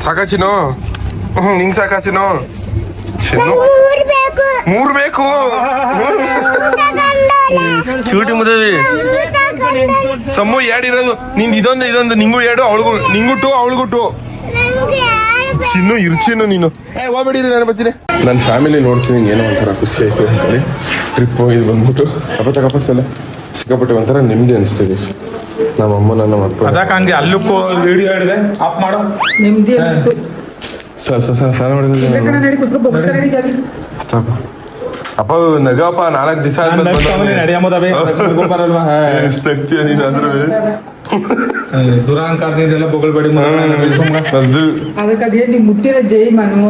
ಸಾಕಾ ಚಿನ್ನು? ನಿಂಗ್ ಸಾಕಾ ಚಿನ್ನು? ಚಿನ್ನು 3 ಬೇಕು. ಚೂಟಿ ಮುದವಿ ಸಮ್ಮು 2 ಇರೋದು. ನಿಂದು ಇದೊಂದು ನಿಂಗು 2, ನಿಂಗು 2, ಅವಳಿಗೂ 2. ಚಿನ್ನು ಚಿನ್ನು ನೀನು ಹೋಗ್ಬೇಡಿ, ನಾನು ಬರ್ತೀನಿ. ನನ್ನ ಫ್ಯಾಮಿಲಿ ನೋಡ್ತೀನಿ, ಏನೋ ಒಂಥರ ಖುಷಿ ಆಯ್ತು ಅಂತೇಳಿ ಟ್ರಿಪ್ ಹೋಗಿ ಬಂದ್ಬಿಟ್ಟು ತಪಸ್ಸೆಲ್ಲ ಸಿಕ್ಕಾಪಟ್ಟೆ ಒಂಥರ ನೆಮ್ಮದಿ ಅನಿಸ್ತದೆ. ನಮ್ಮ ಅಮ್ಮ ನಮ್ಮ ಅಪ್ಪ ಅದಕ್ಕೆ ಹಂಗೆ ಅಲ್ಲಕ್ಕೂ ವಿಡಿಯೋ ಹಿಡಿದೆ ಆಫ್ ಮಾಡೋ ನೆಮ್ಮದಿ ಅನಿಸ್ತು. ಸ್ನಾನ ಅಪ್ಪ ನಗಪ್ಪ 4 ದಿವಸ ದುರಾಂಕಾರದಿಂದೆಲ್ಲ ಬೊಗಳ್ಬೇಡಿ. ಅದಕ್ಕೆ ಅದೇ ನೀವು ಮುಟ್ಟಿದ ಜೈ ಮನು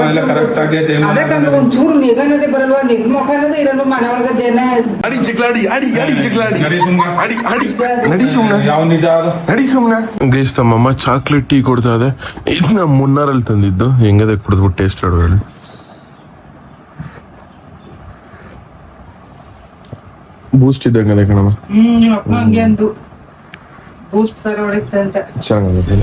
ಎಲ್ಲ ಕರೆಕ್ಟ್ ಆಗಿ ಅದಕ್ಕೆ ಒಂಚೂರು ನೆಗನದೇ ಬರಲ್ವಾ, ನೆಗ್ಮೊಕ ಅನ್ನೋದೇ ಇರಲ್ವ ಮನೆ ಒಳಗ ಜನ. ಅಡಿ ಚಿಕ್ಲಾಡಿ ನಡಿ ಸುಮ್ನೆ. ಯಾವ ನಿಜ ಅದು? ನಡಿ ಸುಮ್ನೆ. ಗೈಸ್, ತಮ್ಮಮ್ಮ ಚಾಕ್ಲೇಟ್ ಟೀ ಕೊಡ್ತಾ ಇದೆ. ಇದು ನಮ್ಮ ಮುನ್ನಾರಲ್ಲಿ ತಂದಿದ್ದು. ಹೆಂಗದೆ ಕುಡಿದ್ಬಿಟ್ಟು ಟೇಸ್ಟ್ ಆಡೋದ್ರಲ್ಲಿ. ಬೂಸ್ಟ್ ಇದ್ದಂಗದೆ ಕಣಮ್ಮ. ಹಂಗೆ ಅಂದು ಬೂಸ್ಟ್ ತರ ಹೊಡಿತ ಅಂತ ಚೆನ್ನಾಗಿದೆ.